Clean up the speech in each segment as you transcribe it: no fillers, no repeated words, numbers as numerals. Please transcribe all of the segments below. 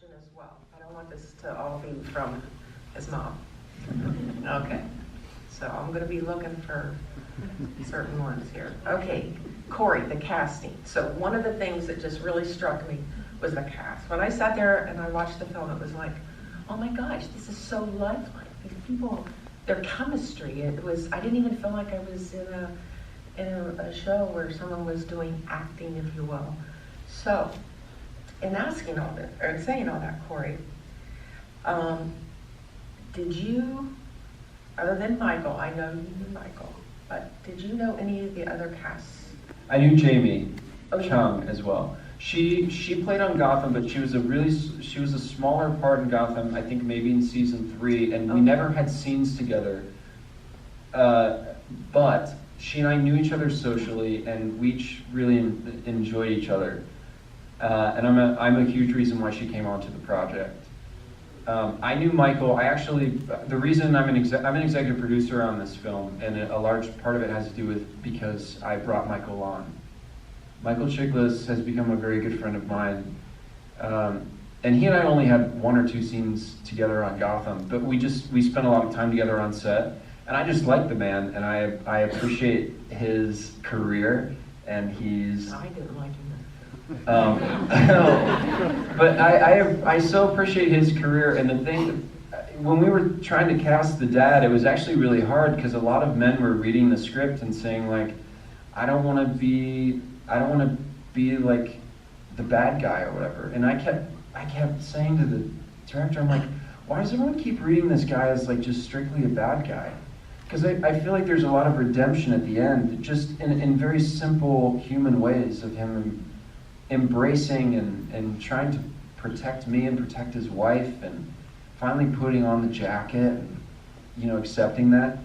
version as well. I don't want this to all be from his mom. Okay, so I'm gonna be looking for certain ones here. Okay, Cory, the casting. So one of the things that just really struck me was the cast. When I sat there and I watched the film, it was like, oh my gosh, this is so lifelike. These people, their chemistry, I didn't even feel like I was in a show where someone was doing acting, if you will. So, in asking all this, or in saying all that, Cory, did you, other than Michael, I know you knew Michael, but did you know any of the other casts? I knew Jamie Chung as well. She played on Gotham, but she was a smaller part in Gotham, I think maybe in season 3, and we never had scenes together. But she and I knew each other socially, and we each really enjoyed each other. And I'm a huge reason why she came onto the project. I knew Michael. The reason I'm an executive producer on this film, and a large part of it has to do with because I brought Michael on. Michael Chiklis has become a very good friend of mine. And he and I only had 1 or 2 scenes together on Gotham, but we spent a lot of time together on set. And I just like the man, and I appreciate his career, and he's... I didn't like him. But I so appreciate his career, and the thing, when we were trying to cast the dad, it was actually really hard because a lot of men were reading the script and saying like, I don't want to be like the bad guy or whatever. And I kept saying to the director, I'm like, why does everyone keep reading this guy as like just strictly a bad guy? Because I feel like there's a lot of redemption at the end, just in very simple human ways of him embracing and trying to protect me and protect his wife, and finally putting on the jacket and, accepting that,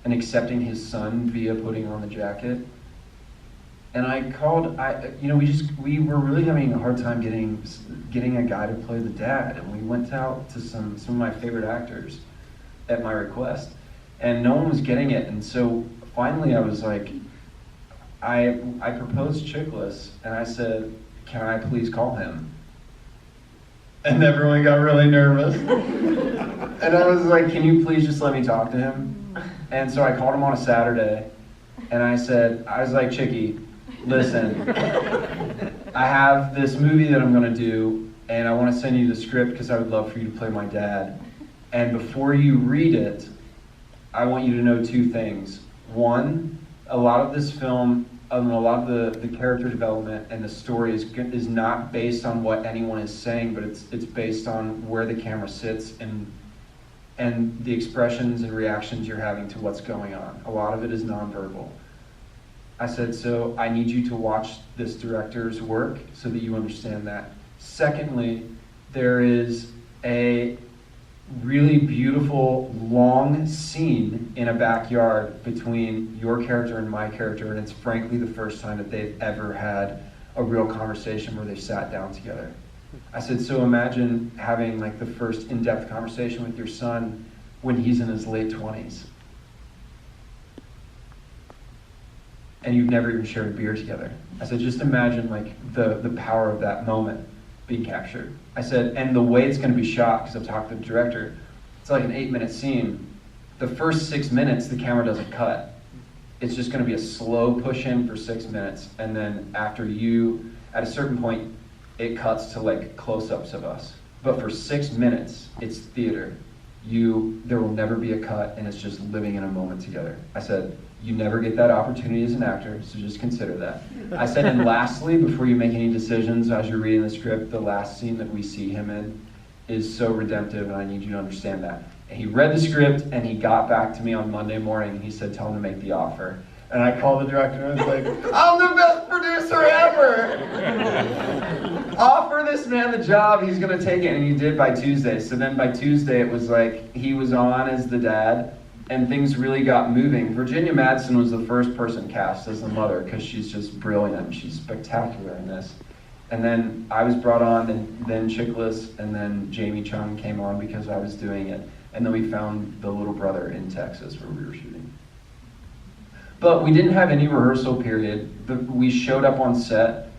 and accepting his son via putting on the jacket. And we were really having a hard time getting a guy to play the dad, and we went out to some of my favorite actors at my request, and no one was getting it. And so finally I was like, I proposed Chiklis, and I said, can I please call him? And everyone got really nervous. And I was like, can you please just let me talk to him? And so I called him on a Saturday, and I was like, Chicky, listen, I have this movie that I'm gonna do, and I wanna send you the script because I would love for you to play my dad. And before you read it, I want you to know 2 things. One, a lot of this film, a lot of the character development and the story is not based on what anyone is saying, but it's based on where the camera sits and the expressions and reactions you're having to what's going on. A lot of it is nonverbal. I said, so I need you to watch this director's work so that you understand that. Secondly, there is a really beautiful long scene in a backyard between your character and my character, and it's frankly the first time that they've ever had a real conversation where they sat down together. I said, so imagine having like the first in-depth conversation with your son when he's in his late 20s. And you've never even shared a beer together. I said, just imagine like the power of that moment being captured. I said, and the way it's going to be shot, because I've talked to the director, it's like an 8-minute scene. The first 6 minutes, the camera doesn't cut. It's just going to be a slow push in for 6 minutes, and then after at a certain point, it cuts to like close-ups of us. But for 6 minutes, it's theater. There will never be a cut, and it's just living in a moment together. I said, you never get that opportunity as an actor, so just consider that. I said, and lastly, before you make any decisions as you're reading the script, the last scene that we see him in is so redemptive, and I need you to understand that. And he read the script, and he got back to me on Monday morning, and he said, tell him to make the offer. And I called the director, and I was like, I'm the best producer ever! Offer this man the job, he's gonna take it, and he did by Tuesday. So then by Tuesday, it was like, he was on as the dad, and things really got moving. Virginia Madsen was the first person cast as the mother because she's just brilliant. She's spectacular in this. And then I was brought on, and then Chiklis, and then Jamie Chung came on because I was doing it. And then we found the little brother in Texas where we were shooting. But we didn't have any rehearsal period. We showed up on set,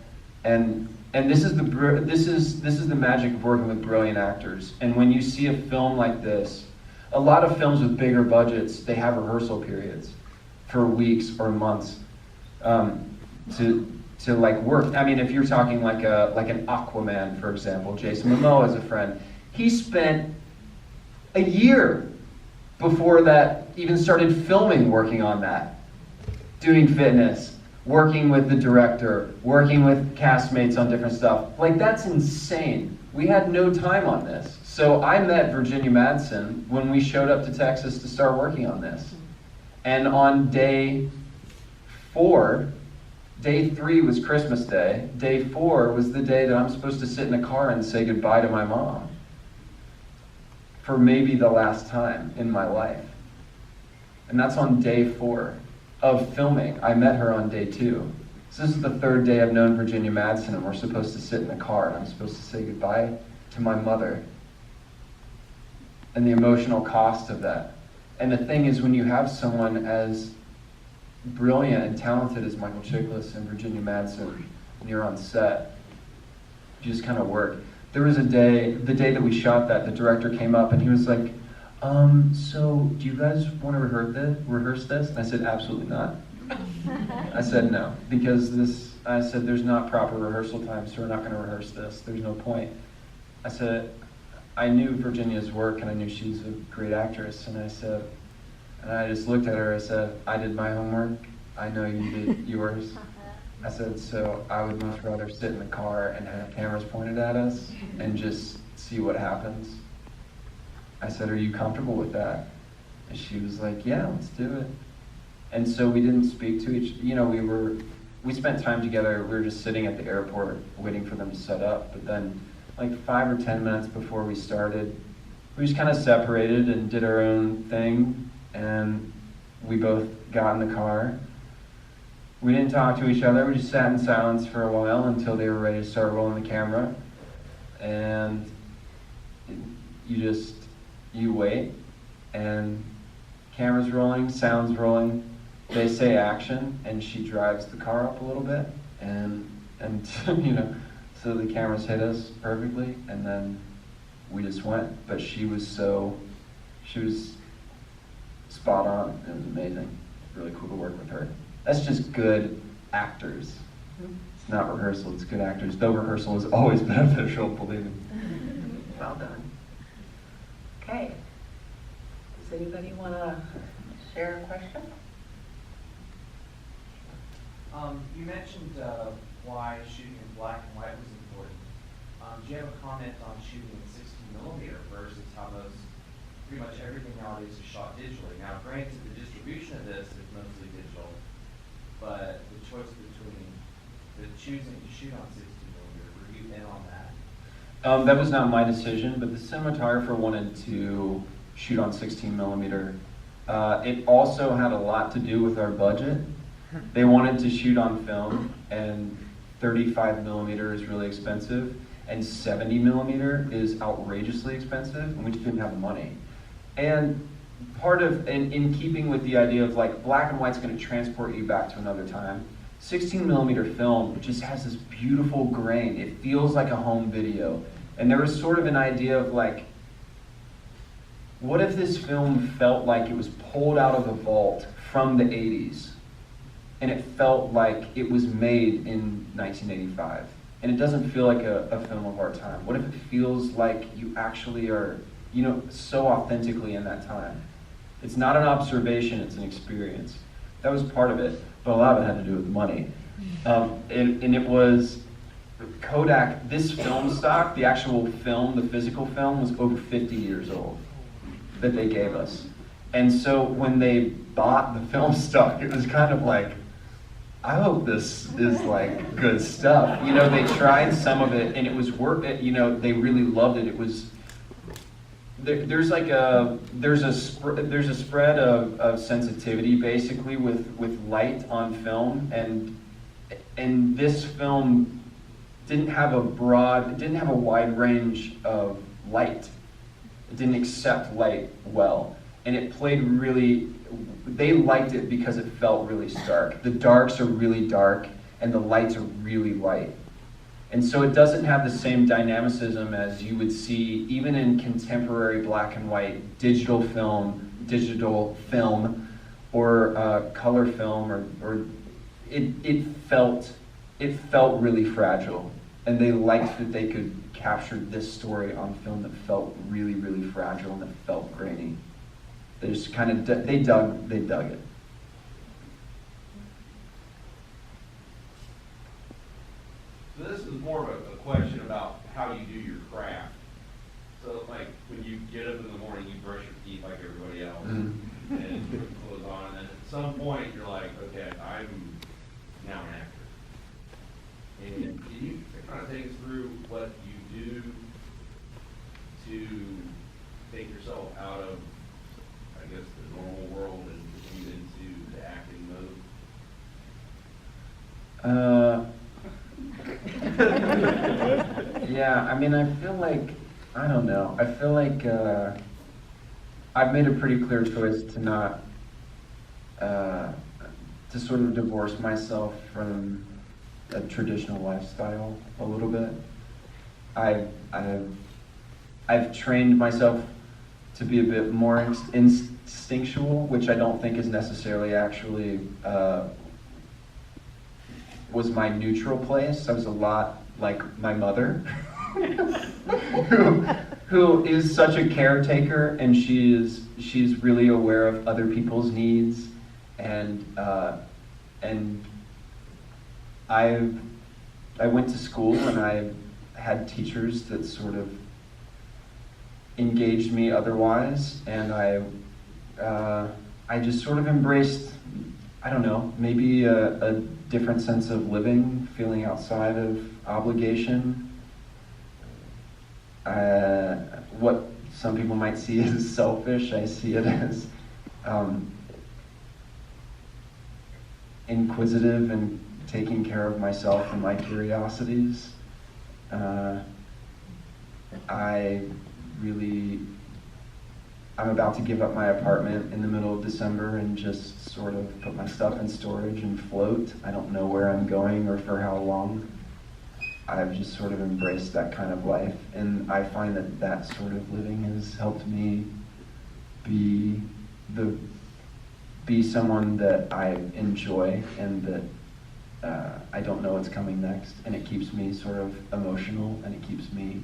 and And this is the magic of working with brilliant actors. And when you see a film like this, a lot of films with bigger budgets, they have rehearsal periods for weeks or months to like work. I mean, if you're talking like an Aquaman, for example, Jason Momoa is a friend. He spent a year before that even started filming, working on that, doing fitness, working with the director, working with castmates on different stuff. Like, that's insane. We had no time on this. So I met Virginia Madsen when we showed up to Texas to start working on this. And on day 4, day 3 was Christmas Day. Day 4 was the day that I'm supposed to sit in a car and say goodbye to my mom for maybe the last time in my life. And that's on day 4 of filming. I met her on day 2. So this is the 3rd day I've known Virginia Madsen, and we're supposed to sit in a car and I'm supposed to say goodbye to my mother. And the emotional cost of that. And the thing is, when you have someone as brilliant and talented as Michael Chiklis and Virginia Madsen, and you're on set, you just kind of work. There was a day, the day that we shot that, the director came up and he was like, so do you guys want to rehearse this? And I said, absolutely not. I said no, because I said, there's not proper rehearsal time, so we're not going to rehearse this. There's no point. I said, I knew Virginia's work and I knew she's a great actress, and I just looked at her, I said, I did my homework, I know you did yours. I said, so I would much rather sit in the car and have cameras pointed at us and just see what happens. I said, are you comfortable with that? And she was like, yeah, let's do it. And so we didn't speak to we spent time together. We were just sitting at the airport waiting for them to set up. But then like 5 or 10 minutes before we started, we just kind of separated and did our own thing. And we both got in the car. We didn't talk to each other. We just sat in silence for a while until they were ready to start rolling the camera. And you wait, and camera's rolling, sound's rolling, they say action, and she drives the car up a little bit, and so the cameras hit us perfectly, and then we just went. But she was spot on. It was amazing. Really cool to work with her. That's just good actors. It's not rehearsal, it's good actors. Though rehearsal is always beneficial, believe me. Well done. Okay. Does anybody want to share a question? You mentioned why shooting in black and white was important. Do you have a comment on shooting in 16mm versus how pretty much everything nowadays is shot digitally? Now, granted, the distribution of this is mostly digital, but the choice between choosing to shoot on 16mm, were you in on that? That was not my decision, but the cinematographer wanted to shoot on 16mm. It also had a lot to do with our budget. They wanted to shoot on film, and 35mm is really expensive, and 70mm is outrageously expensive, and we just didn't have the money. And part of, in keeping with the idea of like black and white's going to transport you back to another time, 16mm film just has this beautiful grain. It feels like a home video. And there was sort of an idea of like, what if this film felt like it was pulled out of the vault from the 80s, and it felt like it was made in 1985, and it doesn't feel like a film of our time? What if it feels like you actually are, so authentically in that time? It's not an observation, it's an experience. That was part of it, but a lot of it had to do with money. And it was Kodak, this film stock, the actual film, the physical film, was over 50 years old that they gave us. And so when they bought the film stock, it was kind of like, I hope this is like good stuff. They tried some of it and it was worth it. They really loved it. It was, there's a spread of sensitivity basically with light on film, and this film didn't have a wide range of light. It didn't accept light well, and it played really. They liked it because it felt really stark. The darks are really dark, and the lights are really light. And so it doesn't have the same dynamicism as you would see even in contemporary black and white digital film, or color film, or it felt really fragile. And they liked that they could capture this story on film that felt really, really fragile and that felt grainy. They just kind of they dug it. So this is more of a question about how you do your craft. So like when you get up in the morning, you brush your teeth like everybody else, Mm-hmm. and put clothes on, and then at some point you're like, okay, I'm now an actor. And can you kind of take us through what you do to take yourself out of, I guess, the normal world and put you into the acting mode? Yeah, I mean, I feel like, I don't know. I feel like I've made a pretty clear choice to not, to sort of divorce myself from a traditional lifestyle a little bit. I've trained myself to be a bit more instinctual, which I don't think is necessarily actually was my neutral place. I was a lot like my mother, who is such a caretaker, and she's really aware of other people's needs, and I went to school and I had teachers that sort of engaged me otherwise, and I just sort of embraced, I don't know, maybe a different sense of living, feeling outside of obligation. What some people might see as selfish, I see it as inquisitive and taking care of myself and my curiosities. I'm about to give up my apartment in the middle of December and just sort of put my stuff in storage and float. I don't know where I'm going or for how long. I've just sort of embraced that kind of life, and I find that sort of living has helped me be someone that I enjoy, and that I don't know what's coming next, and it keeps me sort of emotional, and it keeps me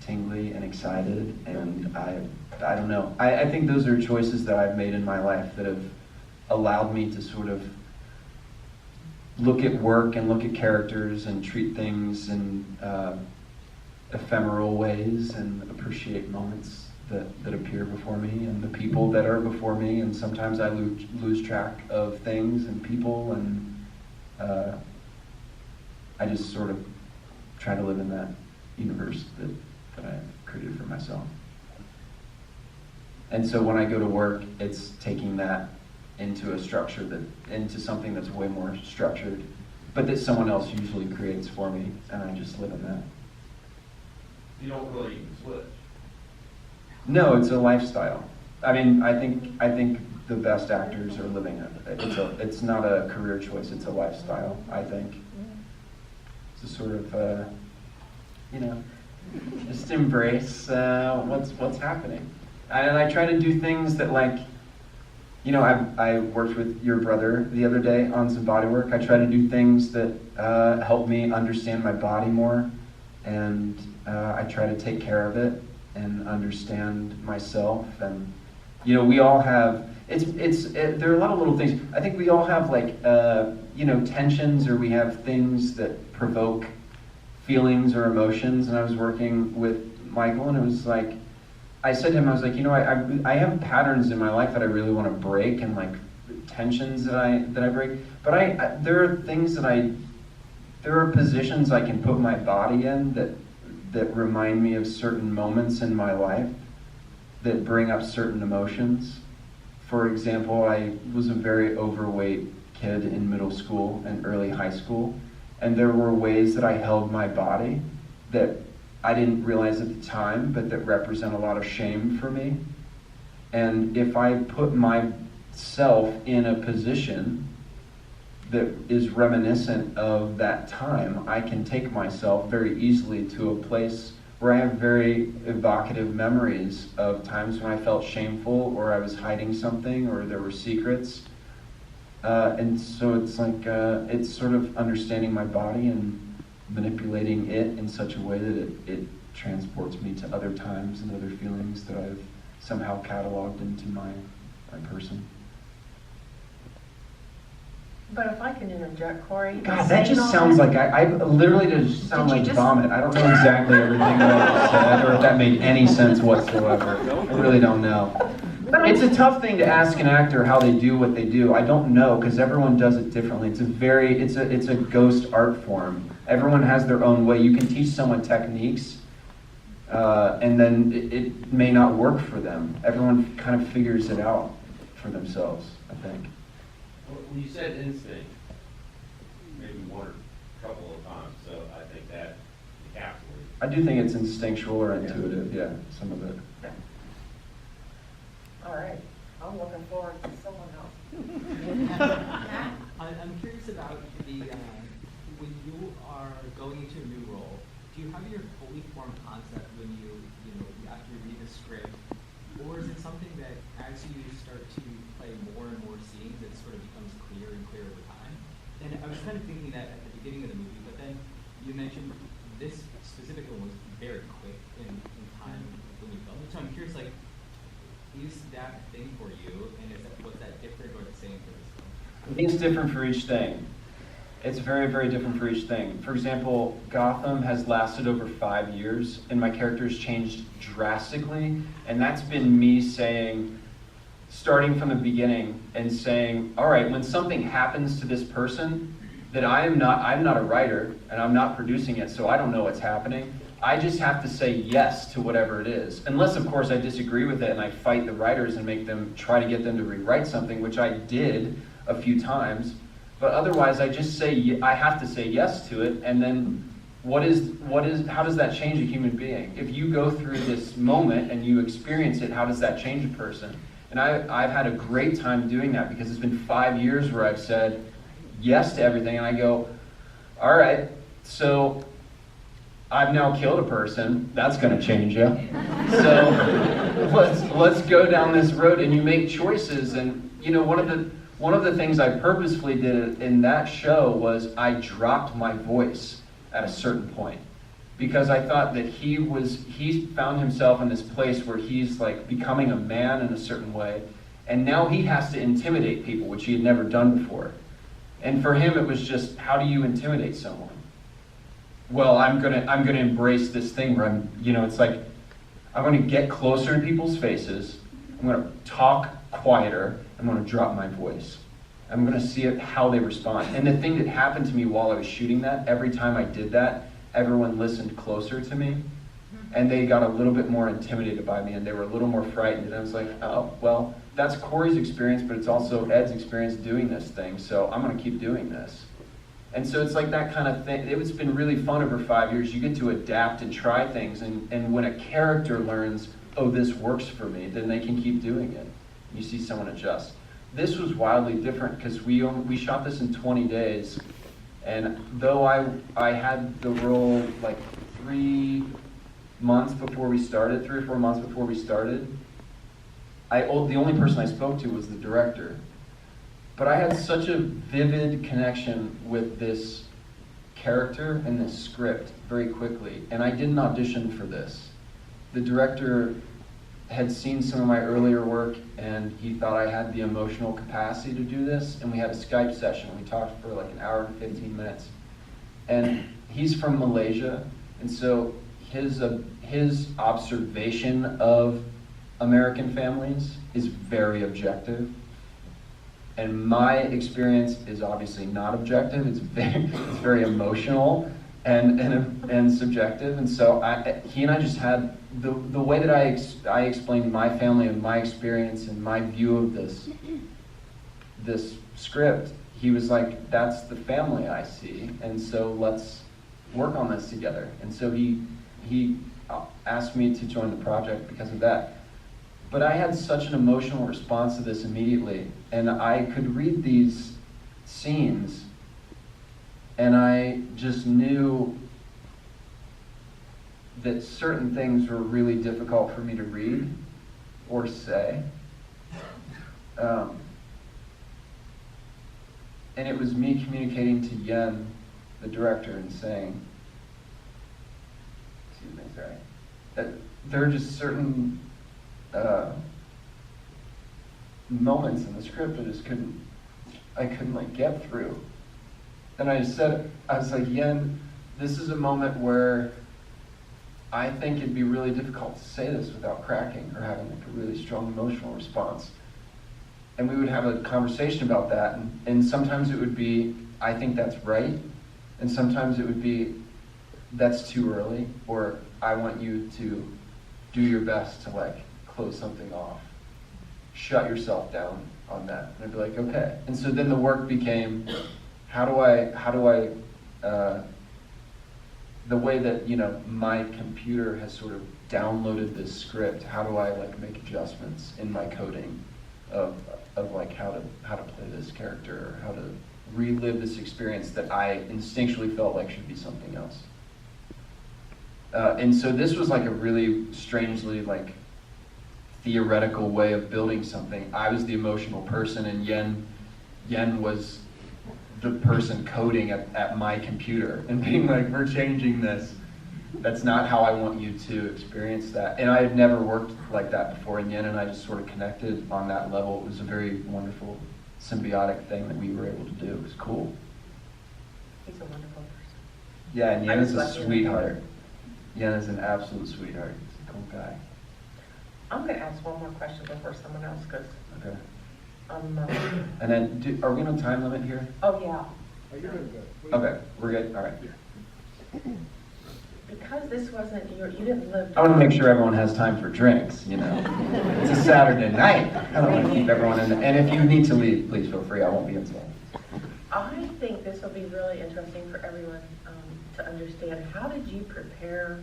tingly and excited, and I don't know. I think those are choices that I've made in my life that have allowed me to sort of look at work and look at characters and treat things in ephemeral ways and appreciate moments that appear before me and the people that are before me, and sometimes I lose track of things and people, and I just sort of try to live in that universe that I've created for myself. And so when I go to work, it's taking that into a structure, into something that's way more structured, but that someone else usually creates for me, and I just live in that. You don't really even switch. No, it's a lifestyle. I mean, I think the best actors are living it. It's not a career choice, it's a lifestyle, I think. It's a sort of, just embrace what's happening. And I try to do things that, like, I worked with your brother the other day on some body work. I try to do things that help me understand my body more, and I try to take care of it and understand myself. And we all have there are a lot of little things. I think we all have tensions, or we have things that provoke feelings or emotions. And I was working with Michael, and it was like, I said to him, I was like, I have patterns in my life that I really want to break, and like tensions that I break. But there are things there are positions I can put my body in that remind me of certain moments in my life that bring up certain emotions. For example, I was a very overweight kid in middle school and early high school, and there were ways that I held my body that I didn't realize at the time, but that represent a lot of shame for me. And if I put myself in a position that is reminiscent of that time, I can take myself very easily to a place where I have very evocative memories of times when I felt shameful, or I was hiding something, or there were secrets. And so it's like, it's sort of understanding my body and manipulating it in such a way that it transports me to other times and other feelings that I've somehow cataloged into my person. But if I can interject, Cory. God, that just sounds like, I literally just sound Did you like just- vomit. I don't know exactly everything that I just said, or if that made any sense whatsoever. I really don't know. But It's a tough thing to ask an actor how they do what they do. I don't know, because everyone does it differently. It's a ghost art form. Everyone has their own way. You can teach someone techniques, and then it may not work for them. Everyone kind of figures it out for themselves, I think. Well, you said instinct, maybe one or a couple of times, so I think that encapsulates. I do think it's instinctual or intuitive, yeah, some of it. All right, I'm looking forward to someone else. I'm curious about when you are going into a new role, do you have your fully formed concept when after you read the script, or is it something that as you start to play more and more scenes, it sort of becomes clearer and clearer over time? And I was kind of thinking that at the beginning of the movie, but then you mentioned this specific one was very quick in time when you filmed it. So I'm curious, like, is that a thing for you, and was that different or the same for this film? I think it's different for each thing. It's very, very different for each thing. For example, Gotham has lasted over 5 years, and my character's changed drastically, and that's been me saying, starting from the beginning and saying, all right, when something happens to this person, that I'm not a writer, and I'm not producing it, so I don't know what's happening. I just have to say yes to whatever it is. Unless, of course, I disagree with it and I fight the writers and make them try to get them to rewrite something, which I did a few times. But otherwise, I just say, I have to say yes to it. And then how does that change a human being? If you go through this moment and you experience it, how does that change a person? And I've had a great time doing that, because it's been 5 years where I've said yes to everything. And I go, all right, so I've now killed a person. That's going to change you. So let's go down this road, and you make choices. And one of the things I purposefully did in that show was I dropped my voice at a certain point, because I thought that he found himself in this place where he's like becoming a man in a certain way, and now he has to intimidate people, which he had never done before. And for him, it was just, how do you intimidate someone? Well, I'm gonna embrace this thing where it's like, I'm gonna get closer to people's faces, I'm gonna talk quieter, I'm gonna drop my voice. I'm gonna see how they respond. And the thing that happened to me while I was shooting that, every time I did that, everyone listened closer to me, and they got a little bit more intimidated by me, and they were a little more frightened. And I was like, oh, well, that's Cory's experience, but it's also Ed's experience doing this thing, so I'm gonna keep doing this. And so it's like that kind of thing. It's been really fun over 5 years. You get to adapt and try things, and when a character learns, oh, this works for me, then they can keep doing it. You see someone adjust. This was wildly different, because we shot this in 20 days, and though I had the role like 3 months before we started, 3 or 4 months before we started, the only person I spoke to was the director. But I had such a vivid connection with this character and this script very quickly, and I didn't audition for this. The director had seen some of my earlier work, and he thought I had the emotional capacity to do this, and we had a Skype session. We talked for like an hour and 15 minutes. And he's from Malaysia, and so his observation of American families is very objective. And my experience is obviously not objective. It's very emotional and subjective. And so he and I just had the way that I explained my family and my experience and my view of this script. He was like, "That's the family I see, and so let's work on this together." And so he asked me to join the project because of that. But I had such an emotional response to this immediately, and I could read these scenes, and I just knew that certain things were really difficult for me to read or say. And it was me communicating to Yen, the director, and saying, excuse me, sorry, that there are just certain moments in the script I couldn't like get through. And I just said, I was like, Yen, this is a moment where I think it'd be really difficult to say this without cracking or having like a really strong emotional response. And we would have a conversation about that, and sometimes it would be, I think that's right, and sometimes it would be, that's too early, or I want you to do your best to like close something off. Shut yourself down on that. And I'd be like, okay. And so then the work became, how do I, the way that, you know, my computer has sort of downloaded this script, how do I like make adjustments in my coding of like how to play this character, or how to relive this experience that I instinctually felt like should be something else. And so this was like a really strangely like theoretical way of building something. I was the emotional person, and Yen was the person coding at my computer and being like, we're changing this. That's not how I want you to experience that. And I had never worked like that before, and Yen and I just sort of connected on that level. It was a very wonderful, symbiotic thing that we were able to do. It was cool. He's a wonderful person. Yeah, and Yen I is just a love Yen. sweetheart. Yen is an absolute sweetheart. He's a cool guy. I'm gonna ask one more question before someone else goes. Okay. Um, And then, are we on a time limit here? oh yeah, Oh, you're doing good. Okay, we're good, all right. because this wasn't you didn't live. I want to make sure everyone has time for drinks, you know. It's a Saturday night. I don't want to keep everyone in. And if you need to leave, please feel free. I won't be until. I think this will be really interesting for everyone to understand. How did you prepare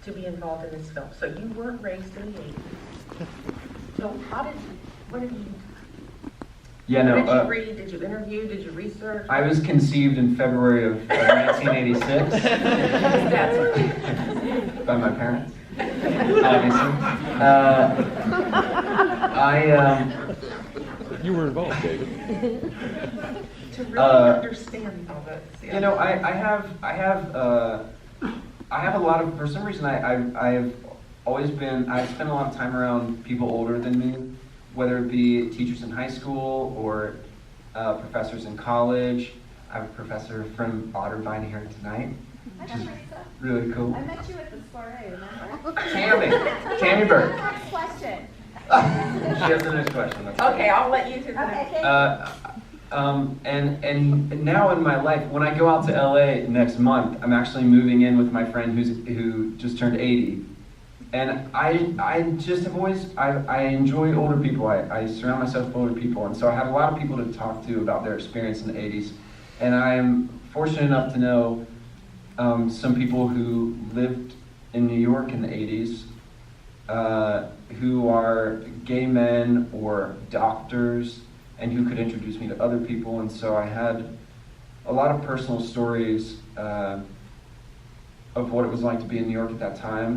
to be involved in this film? So you weren't raised in the 80s. So what did you, Yeah, no. what did you read? Did you interview? Did you research? I was conceived in February of 1986 That's by my parents, obviously. You were involved, David. to really understand all this. Yeah. You know, I have a lot of, for some reason, I've spent a lot of time around people older than me, whether it be teachers in high school or professors in college. I have a professor from Otterbein here tonight, which is really cool. I met you at the soiree, remember? Tammy Burke. Next question. She has the next question. That's Okay, I'll let you do the Okay, next. thank you. And now in my life, when I go out to LA next month, I'm actually moving in with my friend who just turned 80. And I just have always, I enjoy older people. I surround myself with older people. And so I have a lot of people to talk to about their experience in the 80s. And I am fortunate enough to know some people who lived in New York in the 80s, who are gay men or doctors, and who could introduce me to other people. And so I had a lot of personal stories of what it was like to be in New York at that time.